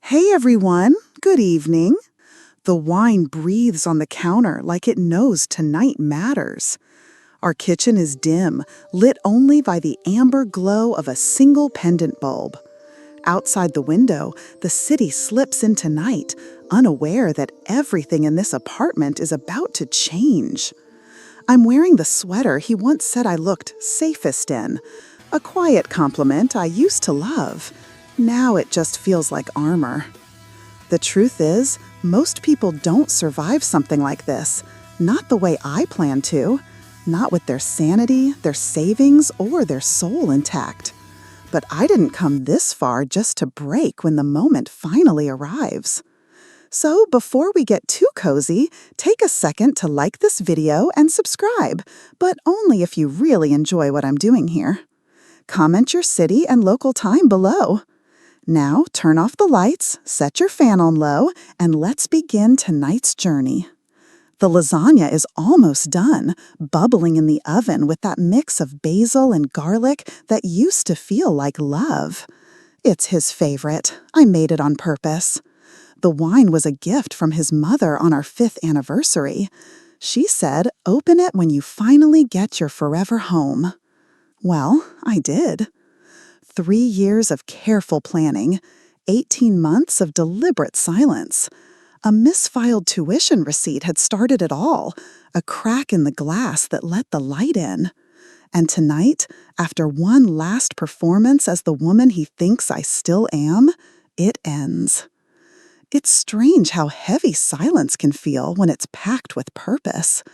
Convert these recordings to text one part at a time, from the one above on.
Hey everyone, good evening. The wine breathes on the counter like it knows tonight matters. Our kitchen is dim, lit only by the amber glow of a single pendant bulb. Outside the window, the city slips into night, unaware that everything in this apartment is about to change. I'm wearing the sweater he once said I looked safest in, a quiet compliment I used to love. Now it just feels like armor. The truth is, most people don't survive something like this. Not the way I plan to. Not with their sanity, their savings, or their soul intact. But I didn't come this far just to break when the moment finally arrives. So before we get too cozy, take a second to like this video and subscribe, but only if you really enjoy what I'm doing here. Comment your city and local time below. Now, turn off the lights, set your fan on low, and let's begin tonight's journey. The lasagna is almost done, bubbling in the oven with that mix of basil and garlic that used to feel like love. It's his favorite. I made it on purpose. The wine was a gift from his mother on our 5th anniversary. She said, "Open it when you finally get your forever home." Well, I did. 3 years of careful planning, 18 months of deliberate silence. A misfiled tuition receipt had started it all, a crack in the glass that let the light in. And tonight, after one last performance as the woman he thinks I still am, it ends. It's strange how heavy silence can feel when it's packed with purpose.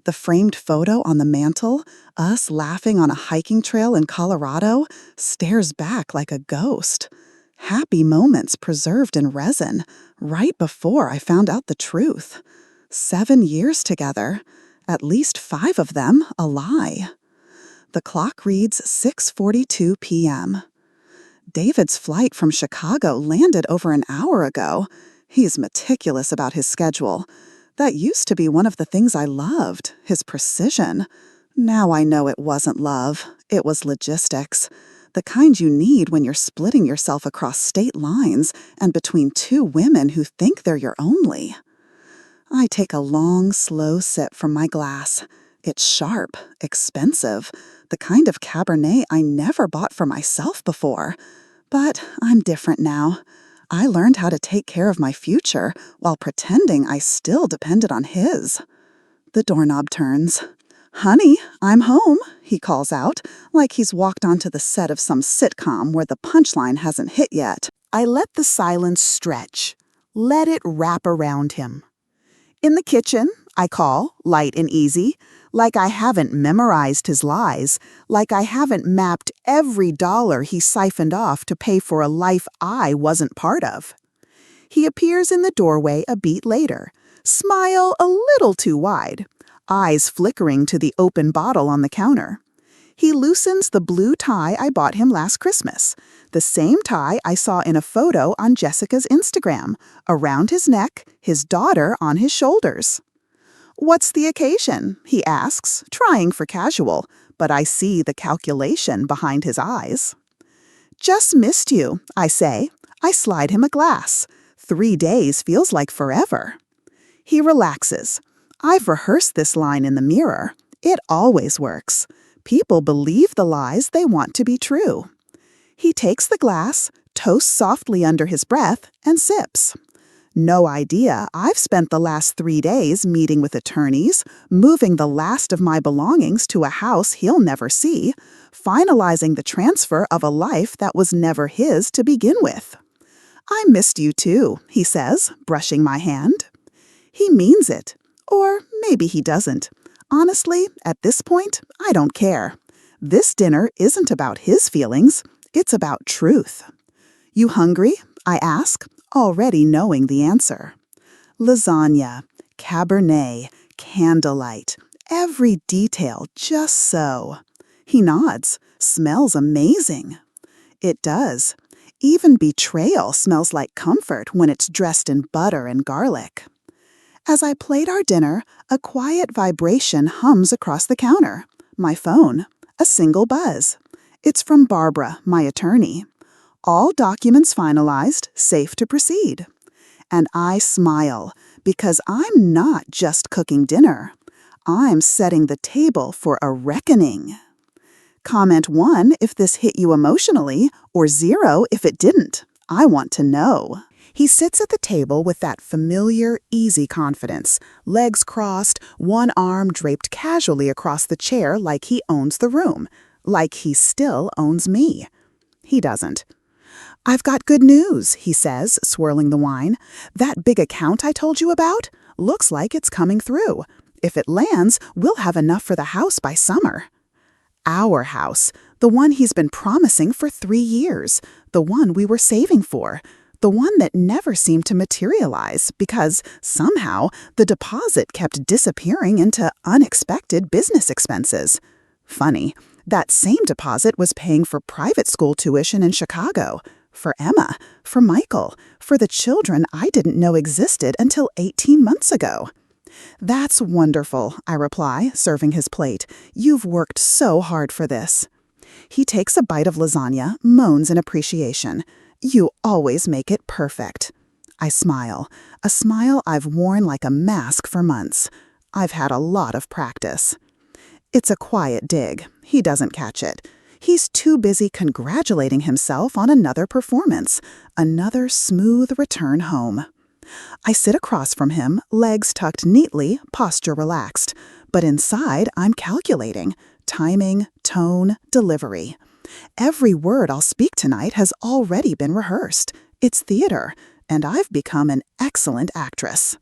The framed photo on the mantel, us laughing on a hiking trail in Colorado, stares back like a ghost. Happy moments preserved in resin, right before I found out the truth. 7 years together, at least 5 of them a lie. The clock reads 6:42 p.m. David's flight from Chicago landed over an hour ago. He's meticulous about his schedule. That used to be one of the things I loved, his precision. Now I know it wasn't love. It was logistics. The kind you need when you're splitting yourself across state lines and between 2 women who think they're your only. I take a long, slow sip from my glass. It's sharp, expensive, the kind of Cabernet I never bought for myself before. But I'm different now. I learned how to take care of my future while pretending I still depended on his. The doorknob turns. "Honey, I'm home," he calls out, like he's walked onto the set of some sitcom where the punchline hasn't hit yet. I let the silence stretch. Let it wrap around him. In the kitchen, I call, light and easy, like I haven't memorized his lies, like I haven't mapped every dollar he siphoned off to pay for a life I wasn't part of. He appears in the doorway a beat later, smile a little too wide, eyes flickering to the open bottle on the counter. He loosens the blue tie I bought him last Christmas, the same tie I saw in a photo on Jessica's Instagram, around his neck, his daughter on his shoulders. "What's the occasion?" he asks, trying for casual, but I see the calculation behind his eyes. "Just missed you," I say. I slide him a glass. 3 days feels like forever. He relaxes. I've rehearsed this line in the mirror. It always works. People believe the lies they want to be true. He takes the glass, toasts softly under his breath, and sips. No idea I've spent the last 3 days meeting with attorneys, moving the last of my belongings to a house he'll never see, finalizing the transfer of a life that was never his to begin with. "I missed you too," he says, brushing my hand. He means it. Or maybe he doesn't. Honestly, at this point, I don't care. This dinner isn't about his feelings. It's about truth. "You hungry?" I ask, already knowing the answer. Lasagna, Cabernet, candlelight, every detail just so. He nods. Smells amazing. It does. Even betrayal smells like comfort when it's dressed in butter and garlic. As I plate our dinner, a quiet vibration hums across the counter. My phone. A single buzz. It's from Barbara, my attorney. All documents finalized, safe to proceed. And I smile, because I'm not just cooking dinner. I'm setting the table for a reckoning. Comment 1 if this hit you emotionally, or 0 if it didn't. I want to know. He sits at the table with that familiar, easy confidence, legs crossed, one arm draped casually across the chair like he owns the room, like he still owns me. He doesn't. "I've got good news," he says, swirling the wine. "That big account I told you about looks like it's coming through. If it lands, we'll have enough for the house by summer." Our house, the one he's been promising for 3 years, the one we were saving for, the one that never seemed to materialize because, somehow, the deposit kept disappearing into unexpected business expenses. Funny, that same deposit was paying for private school tuition in Chicago, for Emma, for Michael, for the children I didn't know existed until 18 months ago. "That's wonderful," I reply, serving his plate. "You've worked so hard for this." He takes a bite of lasagna, moans in appreciation. "You always make it perfect." I smile, a smile I've worn like a mask for months. I've had a lot of practice. It's a quiet dig. He doesn't catch it. He's too busy congratulating himself on another performance, another smooth return home. I sit across from him, legs tucked neatly, posture relaxed. But inside, I'm calculating. Timing, tone, delivery. Every word I'll speak tonight has already been rehearsed. It's theater, and I've become an excellent actress.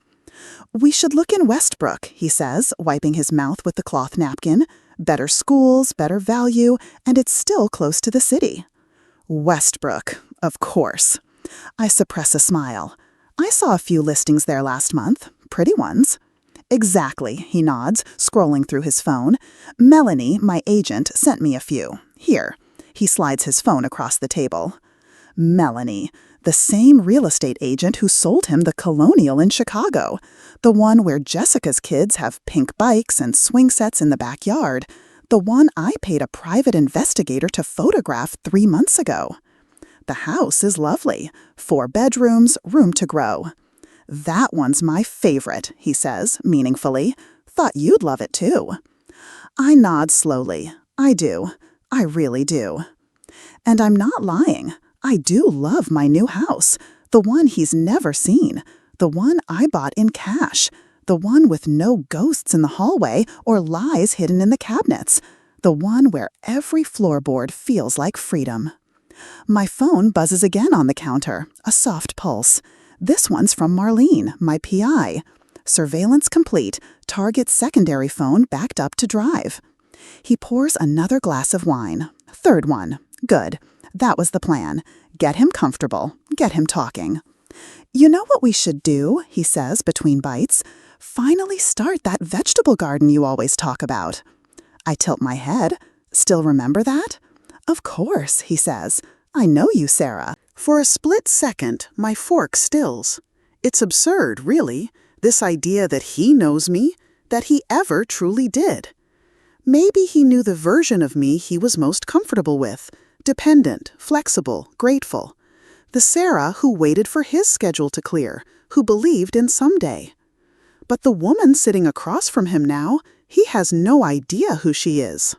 "We should look in Westbrook," he says, wiping his mouth with the cloth napkin. "Better schools, better value, and it's still close to the city." Westbrook, of course. I suppress a smile. "I saw a few listings there last month. Pretty ones." "Exactly," he nods, scrolling through his phone. "Melanie, my agent, sent me a few. Here." He slides his phone across the table. Melanie, the same real estate agent who sold him the Colonial in Chicago, the one where Jessica's kids have pink bikes and swing sets in the backyard, the one I paid a private investigator to photograph 3 months ago. The house is lovely. 4 bedrooms, room to grow. "That one's my favorite," he says, meaningfully. "Thought you'd love it too." I nod slowly. I do. I really do. And I'm not lying. I do love my new house, the one he's never seen, the one I bought in cash, the one with no ghosts in the hallway or lies hidden in the cabinets, the one where every floorboard feels like freedom. My phone buzzes again on the counter, a soft pulse. This one's from Marlene, my PI. Surveillance complete, target secondary phone backed up to drive. He pours another glass of wine. 3rd one. Good. That was the plan. Get him comfortable. Get him talking. "You know what we should do," he says between bites. "Finally start that vegetable garden you always talk about." I tilt my head. "Still remember that?" "Of course," he says. "I know you, Sarah." For a split second, my fork stills. It's absurd, really, this idea that he knows me, that he ever truly did. Maybe he knew the version of me he was most comfortable with, dependent, flexible, grateful. The Sarah who waited for his schedule to clear, who believed in someday. But the woman sitting across from him now, he has no idea who she is.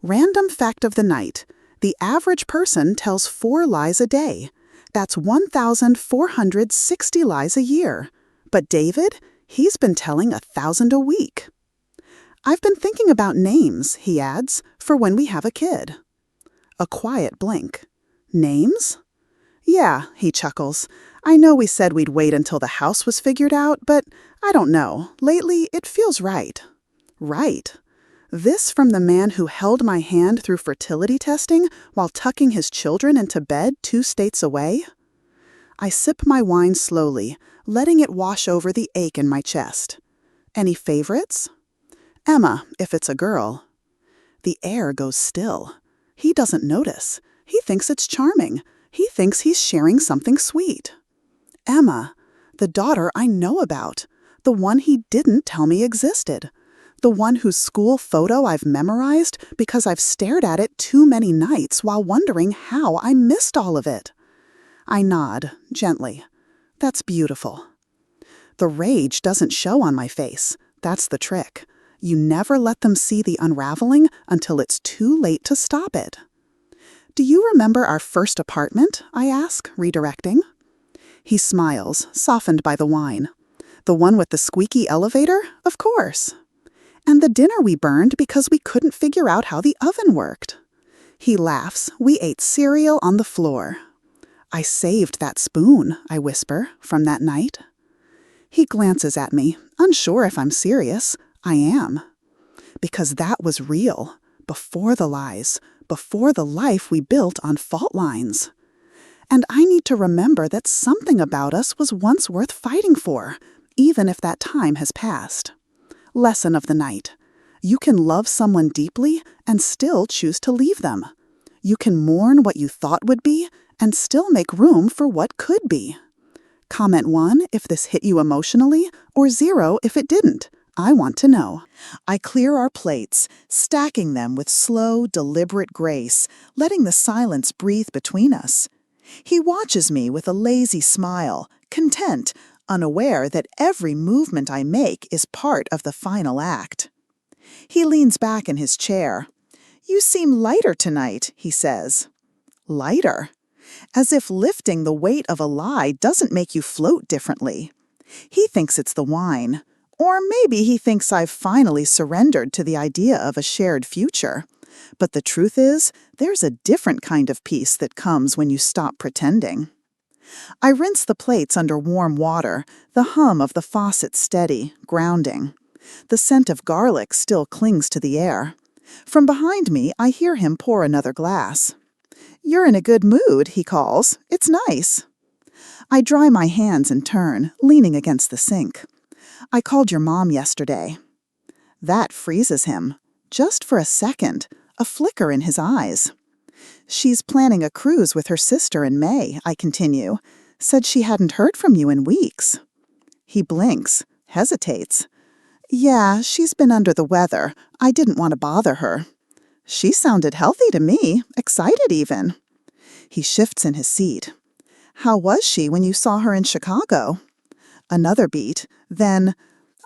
Random fact of the night. The average person tells 4 lies a day. That's 1,460 lies a year. But David, he's been telling 1,000 a week. "I've been thinking about names," he adds, "for when we have a kid." A quiet blink. "Names?" "Yeah," he chuckles. "I know we said we'd wait until the house was figured out, but I don't know. Lately, it feels right." Right. This from the man who held my hand through fertility testing while tucking his children into bed 2 states away? I sip my wine slowly, letting it wash over the ache in my chest. "Any favorites?" "Emma, if it's a girl." The air goes still. He doesn't notice. He thinks it's charming. He thinks he's sharing something sweet. "Emma, the daughter I know about, the one he didn't tell me existed, The one whose school photo I've memorized because I've stared at it too many nights while wondering how I missed all of it. I nod, gently. That's beautiful. The rage doesn't show on my face. That's the trick. You never let them see the unraveling until it's too late to stop it. Do you remember our first apartment? I ask, redirecting. He smiles, softened by the wine. The one with the squeaky elevator? Of course. And the dinner we burned because we couldn't figure out how the oven worked. He laughs. We ate cereal on the floor. I saved that spoon, I whisper, from that night. He glances at me, unsure if I'm serious. I am. Because that was real, before the lies, before the life we built on fault lines. And I need to remember that something about us was once worth fighting for, even if that time has passed. Lesson of the night. You can love someone deeply and still choose to leave them. You can mourn what you thought would be and still make room for what could be. Comment 1 if this hit you emotionally, or 0 if it didn't. I want to know. I clear our plates, stacking them with slow, deliberate grace, letting the silence breathe between us. He watches me with a lazy smile, content, unaware that every movement I make is part of the final act. He leans back in his chair. You seem lighter tonight, he says. Lighter? As if lifting the weight of a lie doesn't make you float differently. He thinks it's the wine. Or maybe he thinks I've finally surrendered to the idea of a shared future. But the truth is, there's a different kind of peace that comes when you stop pretending. I rinse the plates under warm water, the hum of the faucet steady, grounding. The scent of garlic still clings to the air. From behind me, I hear him pour another glass. You're in a good mood, he calls. It's nice. I dry my hands and turn, leaning against the sink. I called your mom yesterday. That freezes him. Just for a second, a flicker in his eyes. She's planning a cruise with her sister in May, I continue. Said she hadn't heard from you in weeks. He blinks, hesitates. Yeah, she's been under the weather. I didn't want to bother her. She sounded healthy to me, excited even. He shifts in his seat. How was she when you saw her in Chicago? Another beat. Then,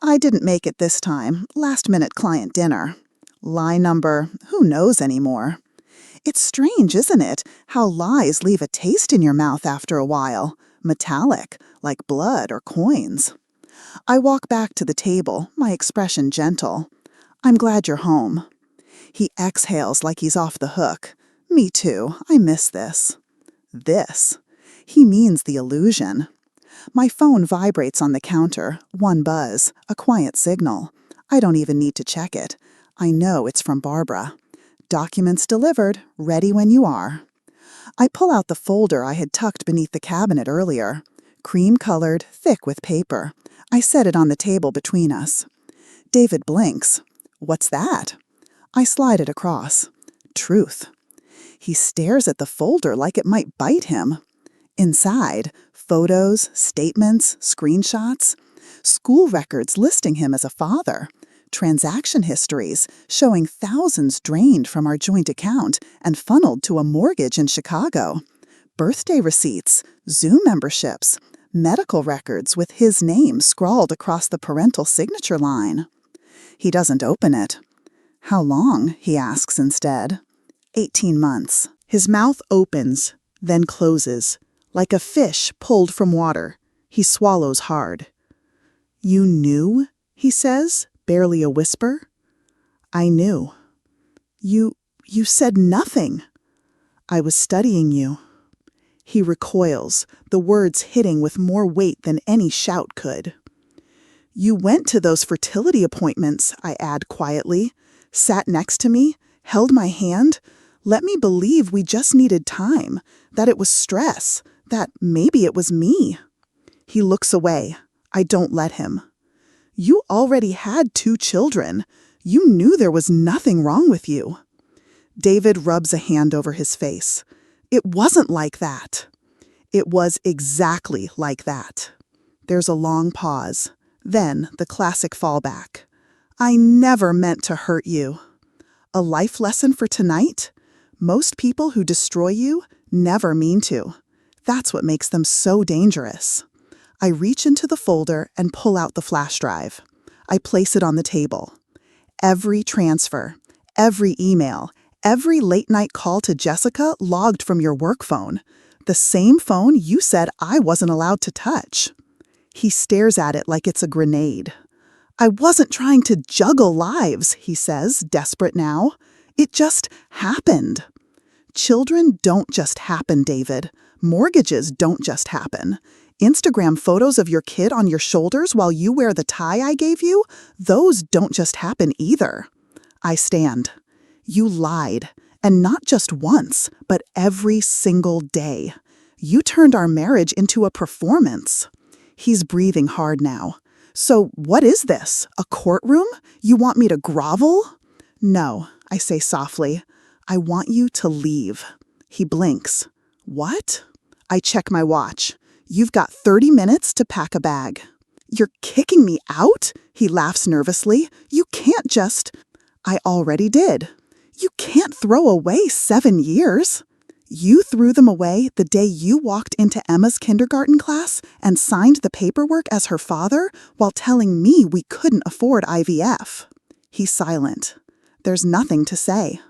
I didn't make it this time. Last-minute client dinner. Lie number, who knows anymore? It's strange, isn't it, how lies leave a taste in your mouth after a while. Metallic, like blood or coins. I walk back to the table, my expression gentle. I'm glad you're home. He exhales like he's off the hook. Me too, I miss this. This. He means the illusion. My phone vibrates on the counter, one buzz, a quiet signal. I don't even need to check it. I know it's from Barbara. Documents delivered, ready when you are. I pull out the folder I had tucked beneath the cabinet earlier. Cream-colored, thick with paper. I set it on the table between us. David blinks. What's that? I slide it across. Truth. He stares at the folder like it might bite him. Inside, photos, statements, screenshots, school records listing him as a father, transaction histories showing thousands drained from our joint account and funneled to a mortgage in Chicago, birthday receipts, Zoom memberships, medical records with his name scrawled across the parental signature line. He doesn't open it. How long? He asks instead. 18 months. His mouth opens, then closes. Like a fish pulled from water, he swallows hard. You knew? He says, barely a whisper. I knew. You said nothing. I was studying you. He recoils, the words hitting with more weight than any shout could. You went to those fertility appointments, I add quietly, sat next to me, held my hand, let me believe we just needed time, that it was stress, that maybe it was me. He looks away. I don't let him. You already had 2 children. You knew there was nothing wrong with you. David rubs a hand over his face. It wasn't like that. It was exactly like that. There's a long pause. Then the classic fallback. I never meant to hurt you. A life lesson for tonight? Most people who destroy you never mean to. That's what makes them so dangerous. I reach into the folder and pull out the flash drive. I place it on the table. Every transfer, every email, every late-night call to Jessica logged from your work phone. The same phone you said I wasn't allowed to touch. He stares at it like it's a grenade. I wasn't trying to juggle lives, he says, desperate now. It just happened. Children don't just happen, David. Mortgages don't just happen. Instagram photos of your kid on your shoulders while you wear the tie I gave you, those don't just happen either. I stand. You lied, and not just once, but every single day. You turned our marriage into a performance. He's breathing hard now. So what is this? A courtroom? You want me to grovel? No, I say softly. I want you to leave. He blinks. What? I check my watch. You've got 30 minutes to pack a bag. You're kicking me out? He laughs nervously. You can't just... I already did. You can't throw away 7 years. You threw them away the day you walked into Emma's kindergarten class and signed the paperwork as her father while telling me we couldn't afford IVF. He's silent. There's nothing to say.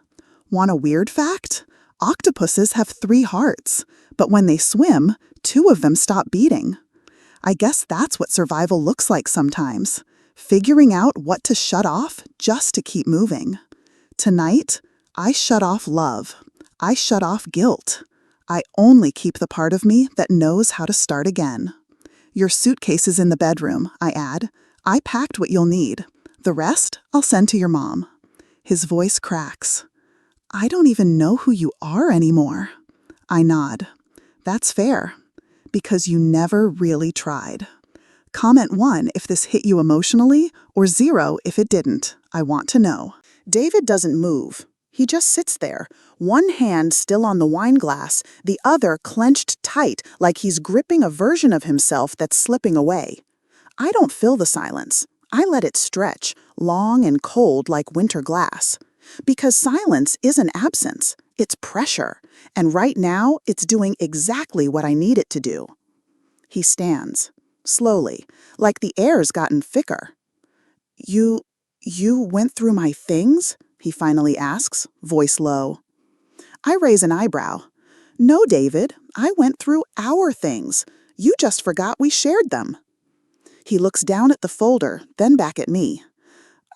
Want a weird fact? Octopuses have 3 hearts, but when they swim, 2 of them stop beating. I guess that's what survival looks like sometimes. Figuring out what to shut off just to keep moving. Tonight, I shut off love. I shut off guilt. I only keep the part of me that knows how to start again. Your suitcase is in the bedroom, I add. I packed what you'll need. The rest, I'll send to your mom. His voice cracks. I don't even know who you are anymore. I nod. That's fair, because you never really tried. Comment 1 if this hit you emotionally, or 0 if it didn't. I want to know. David doesn't move. He just sits there, one hand still on the wine glass, the other clenched tight like he's gripping a version of himself that's slipping away. I don't fill the silence. I let it stretch, long and cold like winter glass. Because silence isn't absence, it's pressure, and right now it's doing exactly what I need it to do. He stands, slowly, like the air's gotten thicker. You went through my things? He finally asks, voice low. I raise an eyebrow. No, David, I went through our things. You just forgot we shared them. He looks down at the folder, then back at me.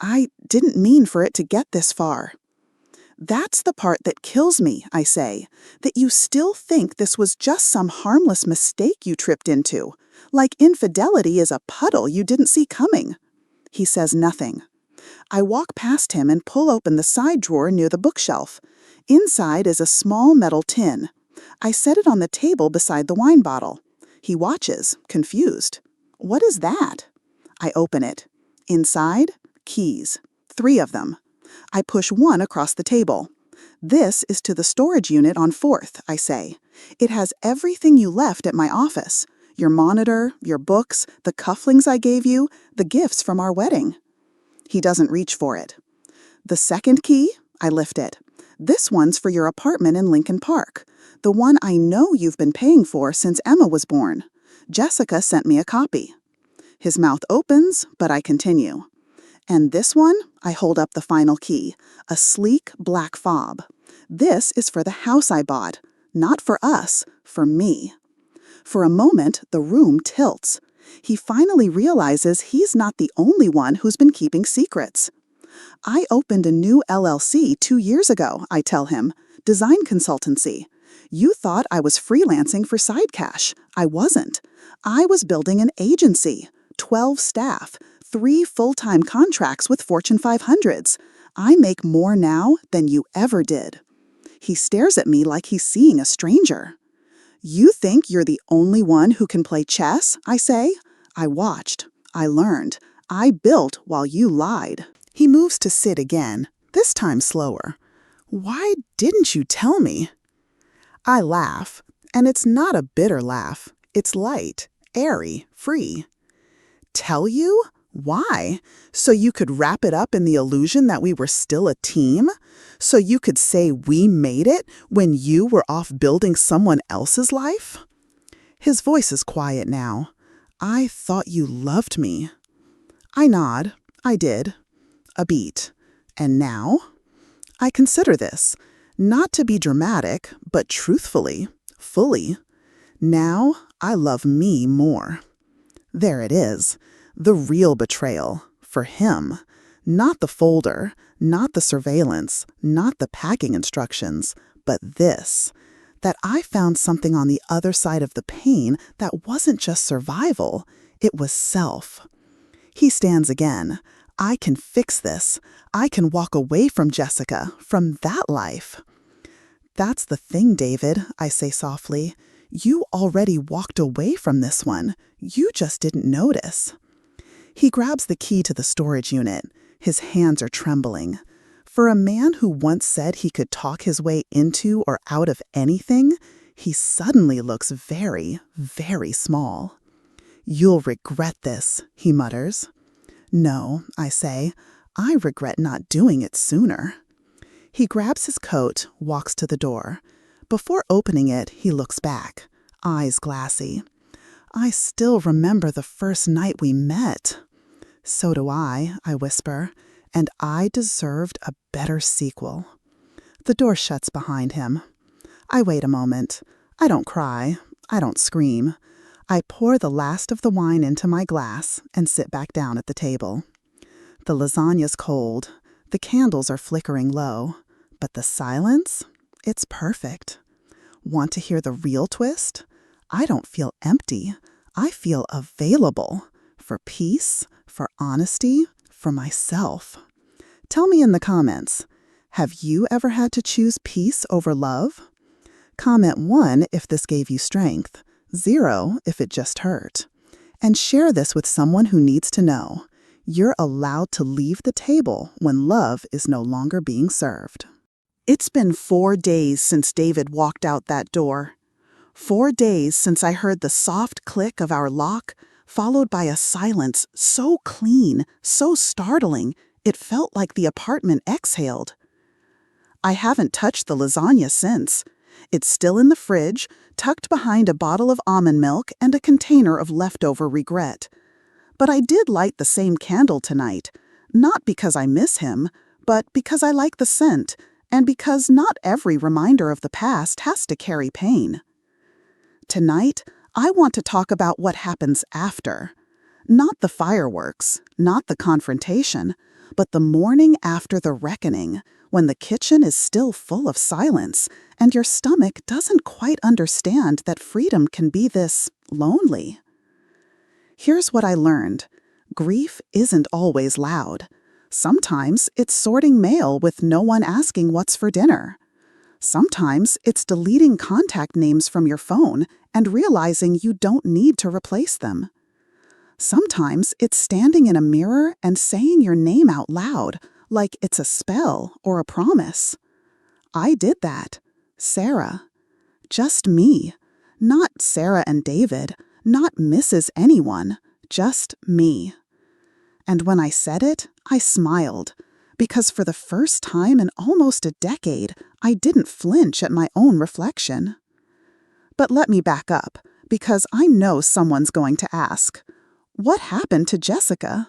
I didn't mean for it to get this far. That's the part that kills me, I say, that you still think this was just some harmless mistake you tripped into, like infidelity is a puddle you didn't see coming. He says nothing. I walk past him and pull open the side drawer near the bookshelf. Inside is a small metal tin. I set it on the table beside the wine bottle. He watches, confused. What is that? I open it. Inside, keys. 3 of them. I push one across the table. This is to the storage unit on 4th, I say. It has everything you left at my office. Your monitor, your books, the cufflinks I gave you, the gifts from our wedding. He doesn't reach for it. The second key, I lift it. This one's for your apartment in Lincoln Park. The one I know you've been paying for since Emma was born. Jessica sent me a copy. His mouth opens, but I continue. And this one, I hold up the final key, a sleek black fob. This is for the house I bought, not for us, for me. For a moment, the room tilts. He finally realizes he's not the only one who's been keeping secrets. I opened a new LLC 2 years ago, I tell him, design consultancy. You thought I was freelancing for side cash. I wasn't. I was building an agency, 12 staff, 3 full-time contracts with Fortune 500s. I make more now than you ever did. He stares at me like he's seeing a stranger. You think you're the only one who can play chess, I say. I watched. I learned. I built while you lied. He moves to sit again, this time slower. Why didn't you tell me? I laugh, and it's not a bitter laugh. It's light, airy, free. Tell you? Why? So you could wrap it up in the illusion that we were still a team? So you could say we made it when you were off building someone else's life? His voice is quiet now. I thought you loved me. I nod. I did. A beat. And now? I consider this, not to be dramatic, but truthfully, fully. Now I love me more. There it is, the real betrayal, for him. Not the folder, not the surveillance, not the packing instructions, but this. That I found something on the other side of the pain that wasn't just survival, it was self. He stands again. I can fix this. I can walk away from Jessica, from that life. That's the thing, David, I say softly. You already walked away from this one. You just didn't notice. He grabs the key to the storage unit. His hands are trembling. For a man who once said he could talk his way into or out of anything, he suddenly looks very, very small. You'll regret this, he mutters. No, I say. I regret not doing it sooner. He grabs his coat, walks to the door. Before opening it, he looks back, eyes glassy. I still remember the first night we met. So do I whisper, and I deserved a better sequel. The door shuts behind him. I wait a moment. I don't cry. I don't scream. I pour the last of the wine into my glass and sit back down at the table. The lasagna's cold. The candles are flickering low. But the silence? It's perfect. Want to hear the real twist? I don't feel empty. I feel available. For peace, for honesty, for myself. Tell me in the comments, have you ever had to choose peace over love? Comment 1 if this gave you strength, 0 if it just hurt. And share this with someone who needs to know. You're allowed to leave the table when love is no longer being served. It's been 4 days since David walked out that door. 4 days since I heard the soft click of our lock, followed by a silence so clean, so startling, it felt like the apartment exhaled. I haven't touched the lasagna since. It's still in the fridge, tucked behind a bottle of almond milk and a container of leftover regret. But I did light the same candle tonight, not because I miss him, but because I like the scent, and because not every reminder of the past has to carry pain. Tonight, I want to talk about what happens after. Not the fireworks, not the confrontation, but the morning after the reckoning, when the kitchen is still full of silence and your stomach doesn't quite understand that freedom can be this lonely. Here's what I learned. Grief isn't always loud. Sometimes it's sorting mail with no one asking what's for dinner. Sometimes it's deleting contact names from your phone and realizing you don't need to replace them. Sometimes it's standing in a mirror and saying your name out loud, like it's a spell or a promise. I did that. Sarah. Just me. Not Sarah and David, not Mrs. Anyone, just me. And when I said it, I smiled, because for the first time in almost a decade, I didn't flinch at my own reflection. But let me back up, because I know someone's going to ask, what happened to Jessica?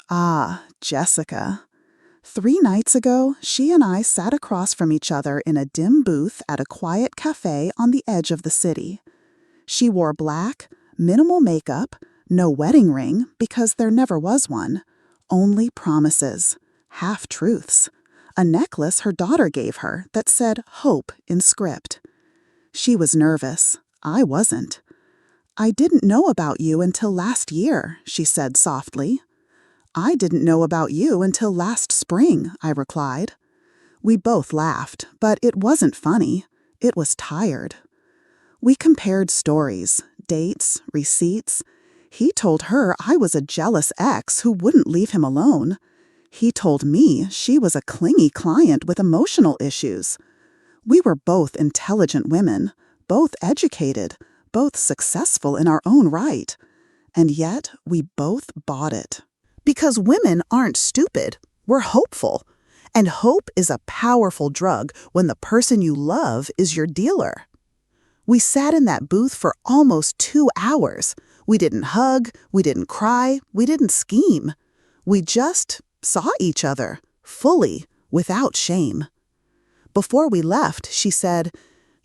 Ah, Jessica. 3 nights ago, she and I sat across from each other in a dim booth at a quiet cafe on the edge of the city. She wore black, minimal makeup, no wedding ring because there never was one, only promises, half-truths, a necklace her daughter gave her that said hope in script. She was nervous. I wasn't. I didn't know about you until last year, she said softly. I didn't know about you until last spring, I replied. We both laughed, but it wasn't funny. It was tired. We compared stories, dates, receipts. He told her I was a jealous ex who wouldn't leave him alone. He told me she was a clingy client with emotional issues. We were both intelligent women, both educated, both successful in our own right. And yet we both bought it. Because women aren't stupid, we're hopeful. And hope is a powerful drug when the person you love is your dealer. We sat in that booth for almost 2 hours. We didn't hug, we didn't cry, we didn't scheme. We just saw each other, fully, without shame. Before we left, she said,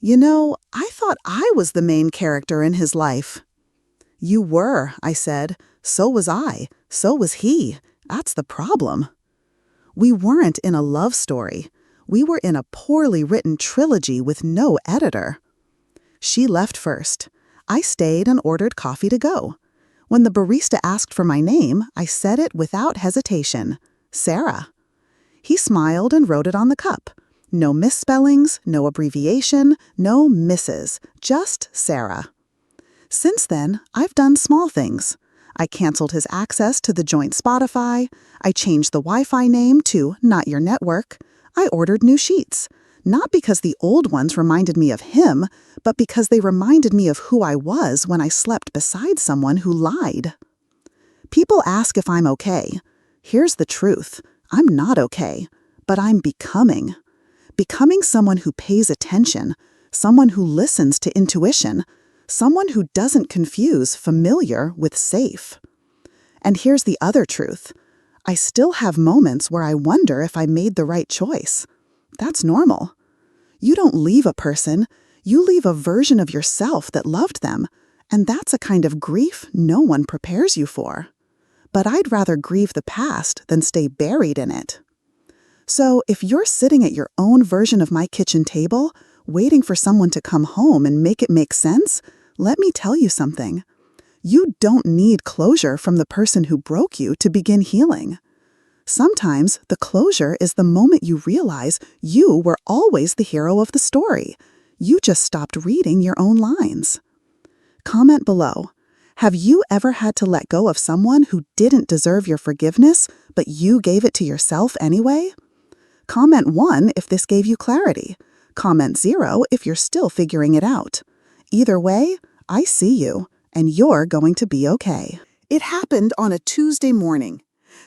I thought I was the main character in his life. You were, I said. So was I. So was he. That's the problem. We weren't in a love story. We were in a poorly written trilogy with no editor. She left first. I stayed and ordered coffee to go. When the barista asked for my name, I said it without hesitation. Sarah. He smiled and wrote it on the cup. No misspellings, no abbreviation, no misses, just Sarah. Since then, I've done small things. I canceled his access to the joint Spotify. I changed the Wi-Fi name to Not Your Network. I ordered new sheets. Not because the old ones reminded me of him, but because they reminded me of who I was when I slept beside someone who lied. People ask if I'm okay. Here's the truth. I'm not okay, but I'm becoming. Becoming someone who pays attention, someone who listens to intuition, someone who doesn't confuse familiar with safe. And here's the other truth. I still have moments where I wonder if I made the right choice. That's normal. You don't leave a person, you leave a version of yourself that loved them, and that's a kind of grief no one prepares you for. But I'd rather grieve the past than stay buried in it. So if you're sitting at your own version of my kitchen table, waiting for someone to come home and make it make sense, let me tell you something. You don't need closure from the person who broke you to begin healing. Sometimes the closure is the moment you realize you were always the hero of the story. You just stopped reading your own lines. Comment below. Have you ever had to let go of someone who didn't deserve your forgiveness, but you gave it to yourself anyway? Comment 1 if this gave you clarity. Comment 0 if you're still figuring it out. Either way, I see you, and you're going to be okay. It happened on a Tuesday morning.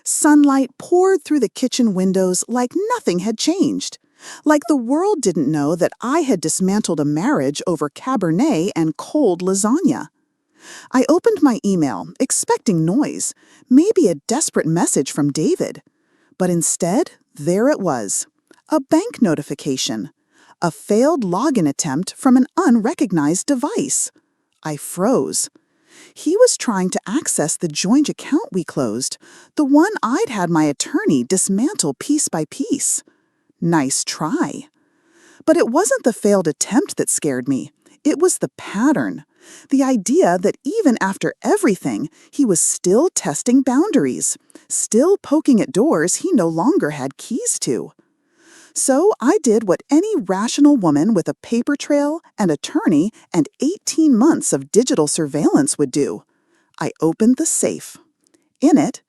Sunlight poured through the kitchen windows like nothing had changed. Like the world didn't know that I had dismantled a marriage over Cabernet and cold lasagna. I opened my email, expecting noise, maybe a desperate message from David. But instead, there it was. A bank notification. A failed login attempt from an unrecognized device. I froze. He was trying to access the joint account we closed, the one I'd had my attorney dismantle piece by piece. Nice try. But it wasn't the failed attempt that scared me. It was the pattern. The idea that even after everything, he was still testing boundaries, still poking at doors he no longer had keys to. So I did what any rational woman with a paper trail, an attorney, and 18 months of digital surveillance would do. I opened the safe. In it,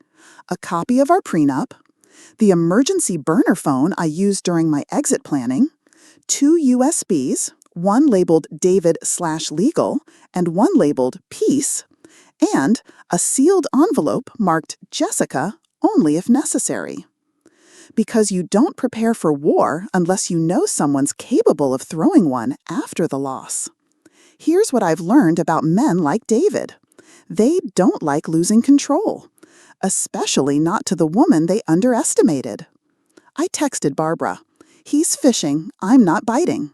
a copy of our prenup, the emergency burner phone I used during my exit planning, 2 USBs, one labeled David/legal and one labeled Peace, and a sealed envelope marked Jessica only if necessary. Because you don't prepare for war unless you know someone's capable of throwing one after the loss. Here's what I've learned about men like David. They don't like losing control, especially not to the woman they underestimated. I texted Barbara, "He's fishing, I'm not biting."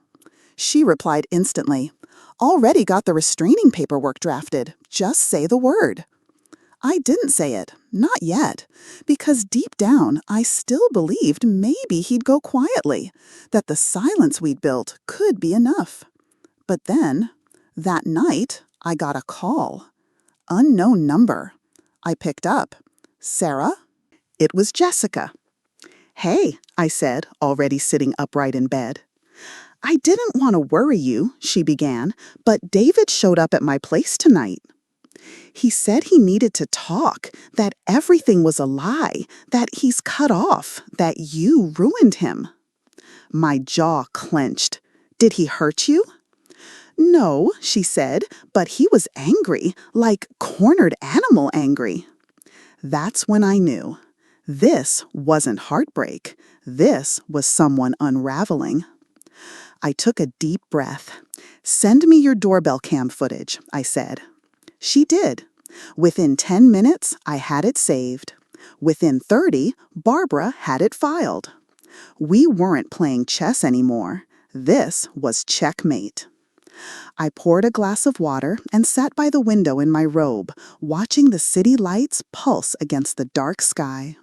She replied instantly, "Already got the restraining paperwork drafted, just say the word." I didn't say it, not yet, because deep down I still believed maybe he'd go quietly, that the silence we'd built could be enough. But then, that night, I got a call. Unknown number. I picked up. Sarah? It was Jessica. "Hey," I said, already sitting upright in bed. "I didn't want to worry you," she began, "but David showed up at my place tonight. He said he needed to talk, that everything was a lie, that he's cut off, that you ruined him." My jaw clenched. "Did he hurt you?" "No," she said, "but he was angry, like cornered animal angry." That's when I knew. This wasn't heartbreak. This was someone unraveling. I took a deep breath. "Send me your doorbell cam footage," I said. She did. Within 10 minutes, I had it saved. Within 30, Barbara had it filed. We weren't playing chess anymore. This was checkmate. I poured a glass of water and sat by the window in my robe, watching the city lights pulse against the dark sky.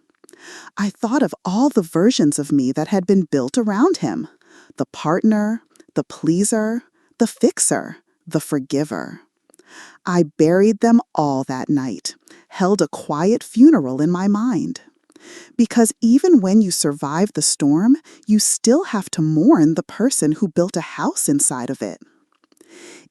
I thought of all the versions of me that had been built around him: the partner, the pleaser, the fixer, the forgiver. I buried them all that night, held a quiet funeral in my mind. Because even when you survive the storm, you still have to mourn the person who built a house inside of it.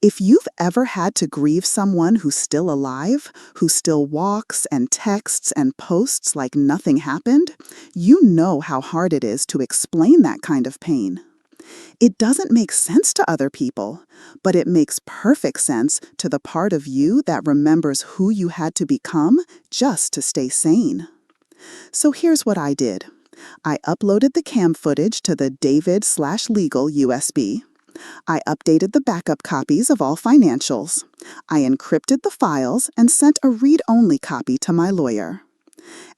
If you've ever had to grieve someone who's still alive, who still walks and texts and posts like nothing happened, you know how hard it is to explain that kind of pain. It doesn't make sense to other people, but it makes perfect sense to the part of you that remembers who you had to become just to stay sane. So here's what I did. I uploaded the cam footage to the David/Legal USB. I updated the backup copies of all financials. I encrypted the files and sent a read-only copy to my lawyer.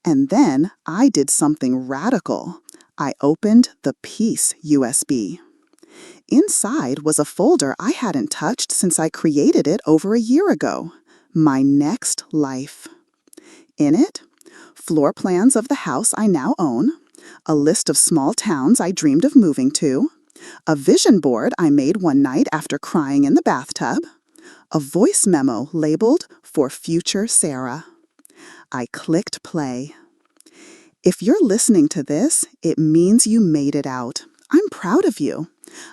And then I did something radical. I opened the Peace USB. Inside was a folder I hadn't touched since I created it over a year ago. My next life. In it, floor plans of the house I now own, a list of small towns I dreamed of moving to, a vision board I made one night after crying in the bathtub, a voice memo labeled "For Future Sarah." I clicked play. If you're listening to this, it means you made it out. I'm proud of you.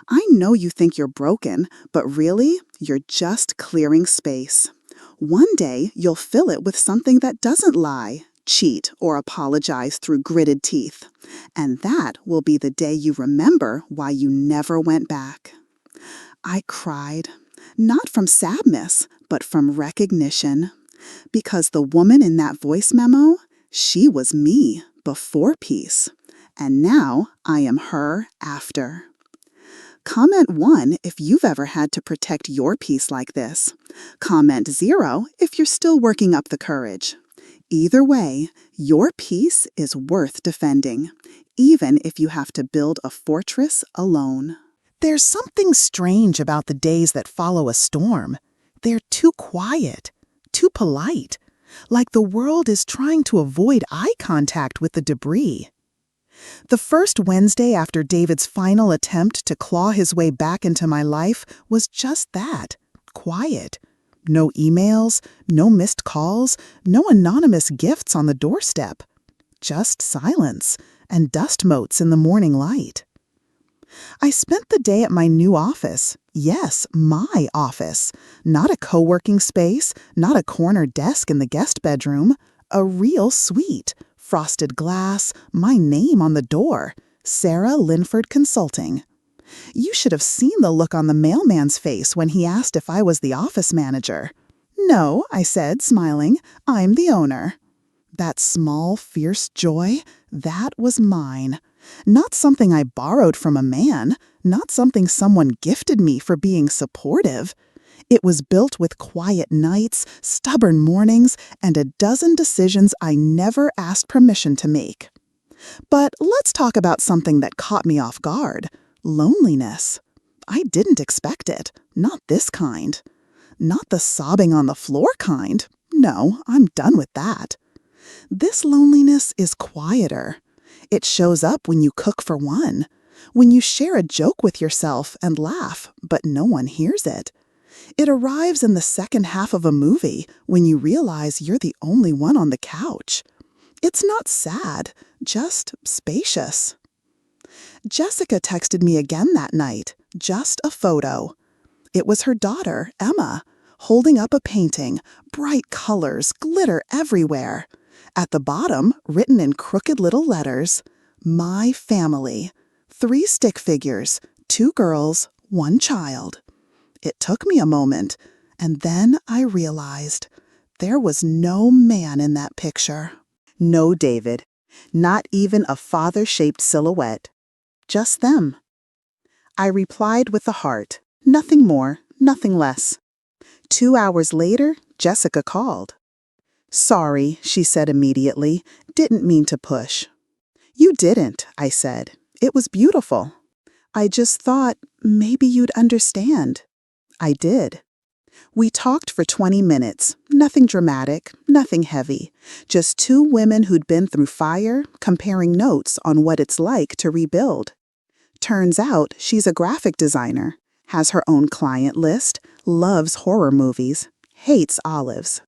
I know you think you're broken, but really, you're just clearing space. One day, you'll fill it with something that doesn't lie, cheat, or apologize through gritted teeth. And that will be the day you remember why you never went back. I cried, not from sadness, but from recognition. Because the woman in that voice memo, she was me before peace. And now I am her after. Comment 1 if you've ever had to protect your peace like this. Comment 0 if you're still working up the courage. Either way, your peace is worth defending, even if you have to build a fortress alone. There's something strange about the days that follow a storm. They're too quiet, too polite, like the world is trying to avoid eye contact with the debris. The first Wednesday after David's final attempt to claw his way back into my life was just that, quiet. No emails, no missed calls, no anonymous gifts on the doorstep. Just silence and dust motes in the morning light. I spent the day at my new office. Yes, my office. Not a co-working space, not a corner desk in the guest bedroom. A real suite. Frosted glass, my name on the door. Sarah Linford Consulting. You should have seen the look on the mailman's face when he asked if I was the office manager. "No," I said, smiling. "I'm the owner." That small, fierce joy, that was mine. Not something I borrowed from a man, not something someone gifted me for being supportive. It was built with quiet nights, stubborn mornings, and a dozen decisions I never asked permission to make. But let's talk about something that caught me off guard. Loneliness. I didn't expect it. Not this kind. Not the sobbing on the floor kind. No, I'm done with that. This loneliness is quieter. It shows up when you cook for one, when you share a joke with yourself and laugh, but no one hears it. It arrives in the second half of a movie when you realize you're the only one on the couch. It's not sad, just spacious. Jessica texted me again that night, just a photo. It was her daughter, Emma, holding up a painting, bright colors, glitter everywhere. At the bottom, written in crooked little letters, "My family." 3 stick figures, 2 girls, 1 child. It took me a moment, and then I realized there was no man in that picture. No David. Not even a father-shaped silhouette. Just them. I replied with a heart. Nothing more, nothing less. 2 hours later, Jessica called. Sorry, she said immediately. Didn't mean to push. You didn't, I said. It was beautiful. I just thought maybe you'd understand. I did. We talked for 20 minutes. Nothing dramatic, nothing heavy. Just two women who'd been through fire, comparing notes on what it's like to rebuild. Turns out she's a graphic designer, has her own client list, loves horror movies, hates olives.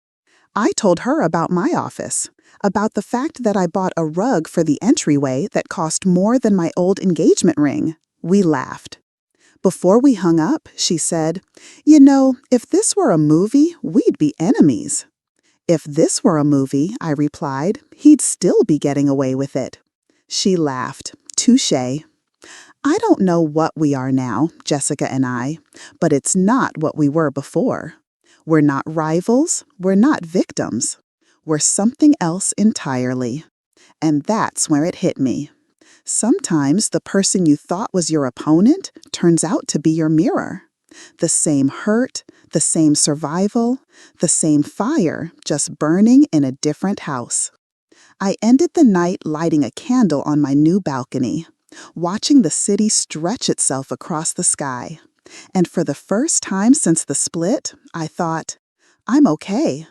I told her about my office, about the fact that I bought a rug for the entryway that cost more than my old engagement ring. We laughed. Before we hung up, she said, You know, if this were a movie, we'd be enemies. If this were a movie, I replied, he'd still be getting away with it. She laughed. Touché. I don't know what we are now, Jessica and I, but it's not what we were before. We're not rivals, we're not victims. We're something else entirely. And that's where it hit me. Sometimes the person you thought was your opponent turns out to be your mirror. The same hurt, the same survival, the same fire, just burning in a different house. I ended the night lighting a candle on my new balcony, watching the city stretch itself across the sky. And for the first time since the split, I thought, I'm okay.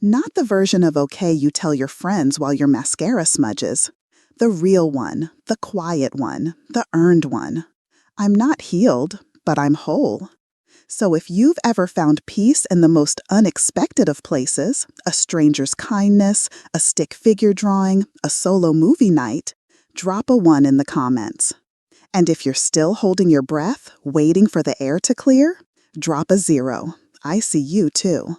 Not the version of okay you tell your friends while your mascara smudges. The real one, the quiet one, the earned one. I'm not healed, but I'm whole. So if you've ever found peace in the most unexpected of places, a stranger's kindness, a stick figure drawing, a solo movie night, drop a 1 in the comments. And if you're still holding your breath, waiting for the air to clear, drop a 0. I see you too.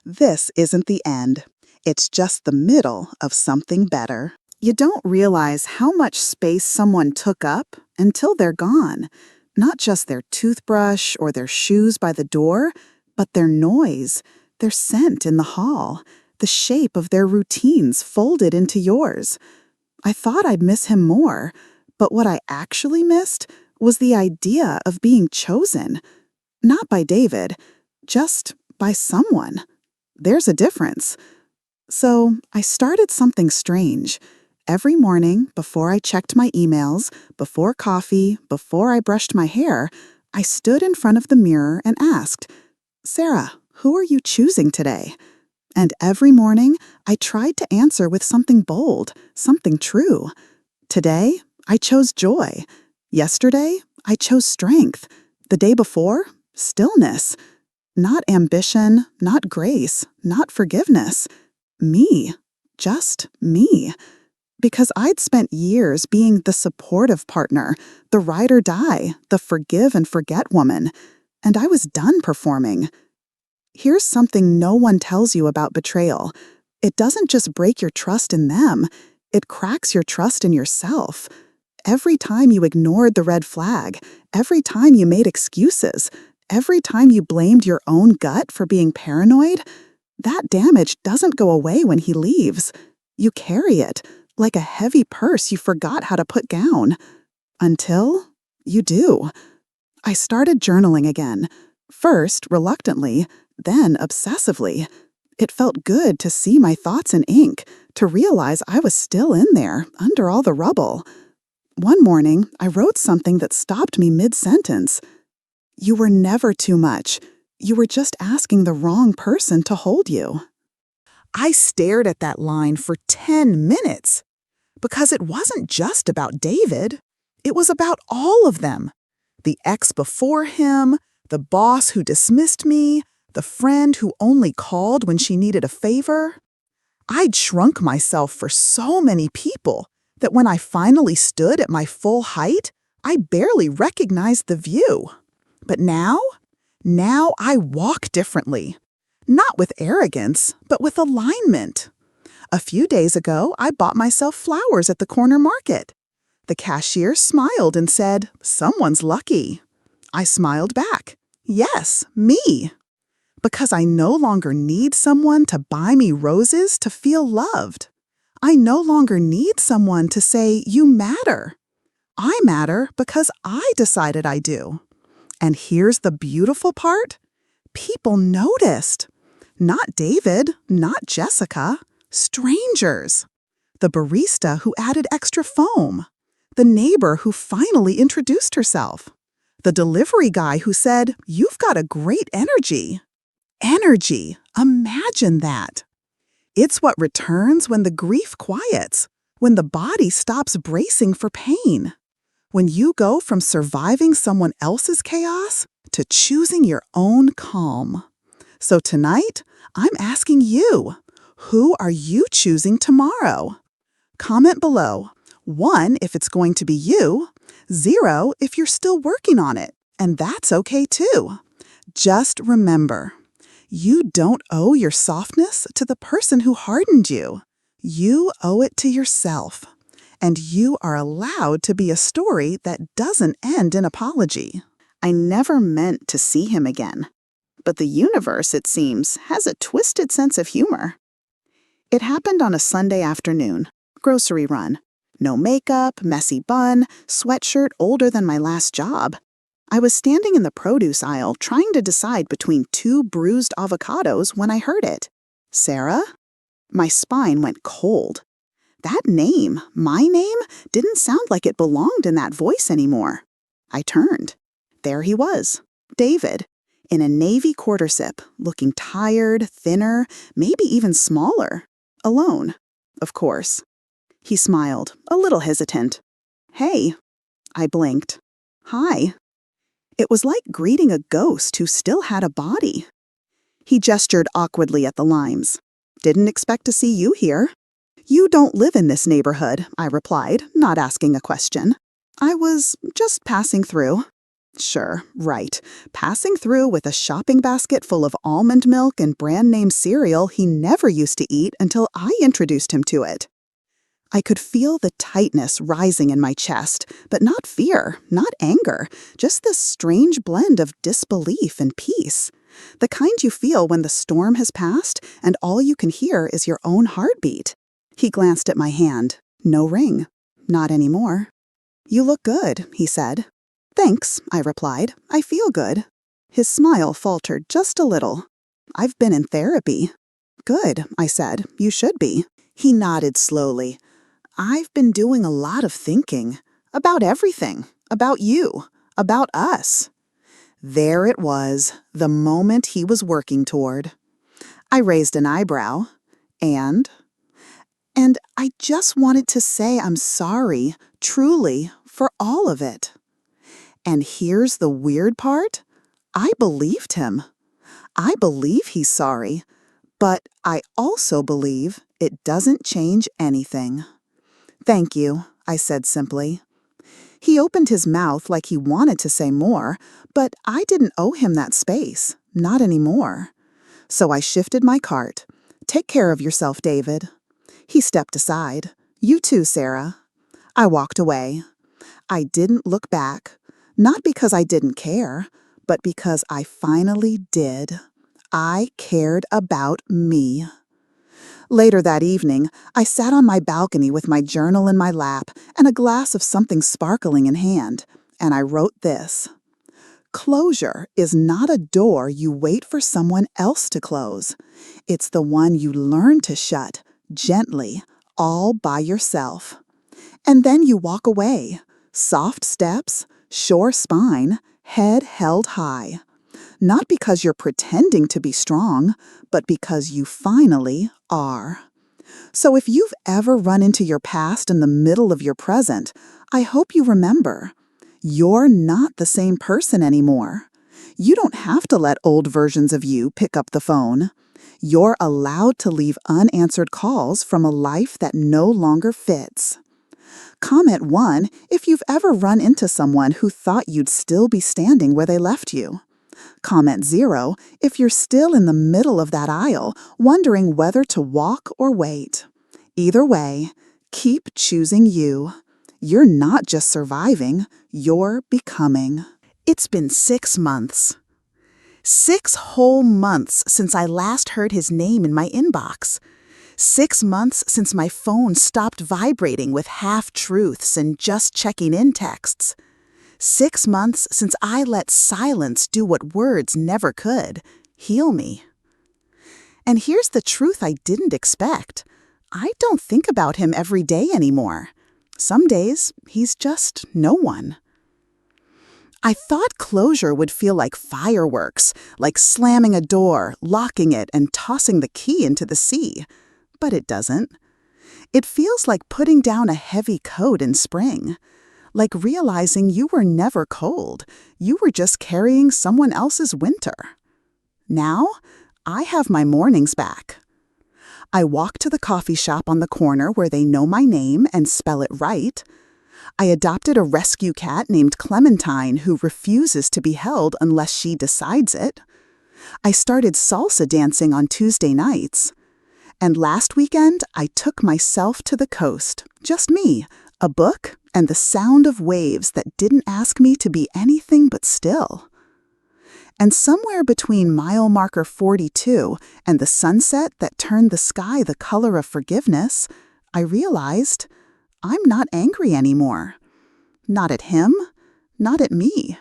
This isn't the end. It's just the middle of something better. You don't realize how much space someone took up until they're gone. Not just their toothbrush or their shoes by the door, but their noise, their scent in the hall, the shape of their routines folded into yours. I thought I'd miss him more, but what I actually missed was the idea of being chosen. Not by David, just by someone. There's a difference. So I started something strange. Every morning, before I checked my emails, before coffee, before I brushed my hair, I stood in front of the mirror and asked, Sarah, who are you choosing today? And every morning, I tried to answer with something bold, something true. Today, I chose joy. Yesterday, I chose strength. The day before, stillness. Not ambition, not grace, not forgiveness. Me. Just me. Because I'd spent years being the supportive partner, the ride or die, the forgive and forget woman, and I was done performing. Here's something no one tells you about betrayal. It doesn't just break your trust in them, it cracks your trust in yourself. Every time you ignored the red flag, every time you made excuses, every time you blamed your own gut for being paranoid, that damage doesn't go away when he leaves. You carry it, like a heavy purse you forgot how to put down. Until you do. I started journaling again. First, reluctantly, then obsessively. It felt good to see my thoughts in ink, to realize I was still in there, under all the rubble. One morning, I wrote something that stopped me mid-sentence. You were never too much. You were just asking the wrong person to hold you. I stared at that line for 10 minutes. Because it wasn't just about David. It was about all of them. The ex before him, the boss who dismissed me, the friend who only called when she needed a favor. I'd shrunk myself for so many people that when I finally stood at my full height, I barely recognized the view. But now I walk differently. Not with arrogance, but with alignment. A few days ago, I bought myself flowers at the corner market. The cashier smiled and said, "Someone's lucky." I smiled back. Yes, me. Because I no longer need someone to buy me roses to feel loved. I no longer need someone to say, "You matter." I matter because I decided I do. And here's the beautiful part. People noticed. Not David, not Jessica, strangers. The barista who added extra foam. The neighbor who finally introduced herself. The delivery guy who said, "You've got a great energy." Energy. Imagine that. It's what returns when the grief quiets, when the body stops bracing for pain. When you go from surviving someone else's chaos to choosing your own calm. So tonight, I'm asking you, who are you choosing tomorrow? Comment below. 1 if it's going to be you, 0 if you're still working on it, and that's okay too. Just remember, you don't owe your softness to the person who hardened you. You owe it to yourself. And you are allowed to be a story that doesn't end in apology. I never meant to see him again. But the universe, it seems, has a twisted sense of humor. It happened on a Sunday afternoon, grocery run. No makeup, messy bun, sweatshirt older than my last job. I was standing in the produce aisle trying to decide between 2 bruised avocados when I heard it. Sarah? My spine went cold. That name, my name, didn't sound like it belonged in that voice anymore. I turned. There he was, David, in a navy quarter zip, looking tired, thinner, maybe even smaller. Alone, of course. He smiled, a little hesitant. "Hey." I blinked. "Hi." It was like greeting a ghost who still had a body. He gestured awkwardly at the limes. "Didn't expect to see you here." "You don't live in this neighborhood," I replied, not asking a question. "I was just passing through." Sure, right. Passing through with a shopping basket full of almond milk and brand-name cereal he never used to eat until I introduced him to it. I could feel the tightness rising in my chest, but not fear, not anger, just this strange blend of disbelief and peace. The kind you feel when the storm has passed and all you can hear is your own heartbeat. He glanced at my hand. No ring. Not anymore. "You look good," he said. "Thanks," I replied. "I feel good." His smile faltered just a little. "I've been in therapy." "Good," I said. "You should be." He nodded slowly. "I've been doing a lot of thinking. About everything. About you. About us." There it was, the moment he was working toward. I raised an eyebrow. And I just wanted to say I'm sorry, truly, for all of it. And here's the weird part. I believed him. I believe he's sorry, but I also believe it doesn't change anything. "Thank you," I said simply. He opened his mouth like he wanted to say more, but I didn't owe him that space, not anymore. So I shifted my cart. "Take care of yourself, David." He stepped aside. "You too, Sarah." I walked away. I didn't look back, not because I didn't care, but because I finally did. I cared about me. Later that evening, I sat on my balcony with my journal in my lap and a glass of something sparkling in hand, and I wrote this. Closure is not a door you wait for someone else to close. It's the one you learn to shut, gently, all by yourself. And then you walk away. Soft steps, sure spine, head held high. Not because you're pretending to be strong, but because you finally are. So if you've ever run into your past in the middle of your present, I hope you remember, you're not the same person anymore. You don't have to let old versions of you pick up the phone. You're allowed to leave unanswered calls from a life that no longer fits. Comment 1 if you've ever run into someone who thought you'd still be standing where they left you. Comment 0 if you're still in the middle of that aisle, wondering whether to walk or wait. Either way, keep choosing you. You're not just surviving, you're becoming. It's been 6 months. 6 whole months since I last heard his name in my inbox. 6 months since my phone stopped vibrating with half-truths and just checking in texts. 6 months since I let silence do what words never could, heal me. And here's the truth I didn't expect. I don't think about him every day anymore. Some days, he's just no one. I thought closure would feel like fireworks, like slamming a door, locking it, and tossing the key into the sea. But it doesn't. It feels like putting down a heavy coat in spring. Like realizing you were never cold. You were just carrying someone else's winter. Now, I have my mornings back. I walk to the coffee shop on the corner where they know my name and spell it right. I adopted a rescue cat named Clementine who refuses to be held unless she decides it. I started salsa dancing on Tuesday nights. And last weekend, I took myself to the coast. Just me, a book, and the sound of waves that didn't ask me to be anything but still. And somewhere between mile marker 42 and the sunset that turned the sky the color of forgiveness, I realized I'm not angry anymore. Not at him, not at me.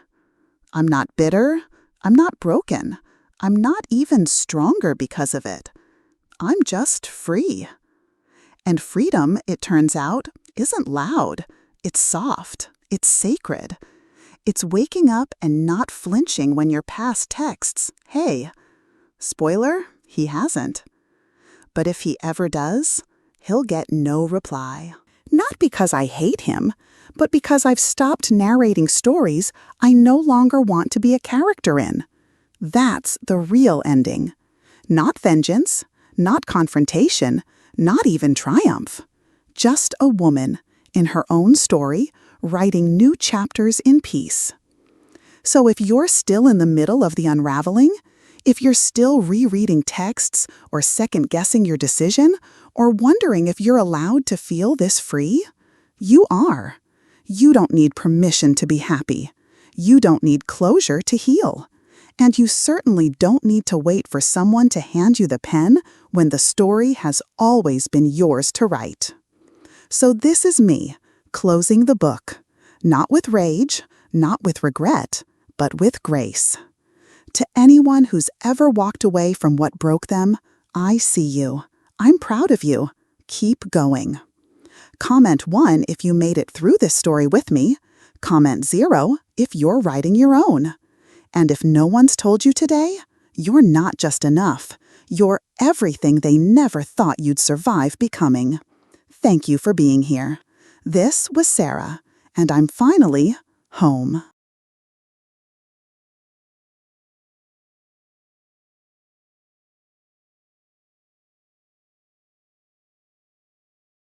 I'm not bitter, I'm not broken. I'm not even stronger because of it. I'm just free. And freedom, it turns out, isn't loud. It's soft. It's sacred. It's waking up and not flinching when your past texts, "Hey." Spoiler, he hasn't. But if he ever does, he'll get no reply. Not because I hate him, but because I've stopped narrating stories I no longer want to be a character in. That's the real ending. Not vengeance, not confrontation, not even triumph. Just a woman, in her own story, writing new chapters in peace. So if you're still in the middle of the unraveling, if you're still rereading texts or second-guessing your decision or wondering if you're allowed to feel this free, you are. You don't need permission to be happy. You don't need closure to heal. And you certainly don't need to wait for someone to hand you the pen when the story has always been yours to write. So this is me, closing the book. Not with rage, not with regret, but with grace. To anyone who's ever walked away from what broke them, I see you. I'm proud of you. Keep going. Comment 1 if you made it through this story with me. Comment 0 if you're writing your own. And if no one's told you today, you're not just enough. You're everything they never thought you'd survive becoming. Thank you for being here. This was Sarah, and I'm finally home.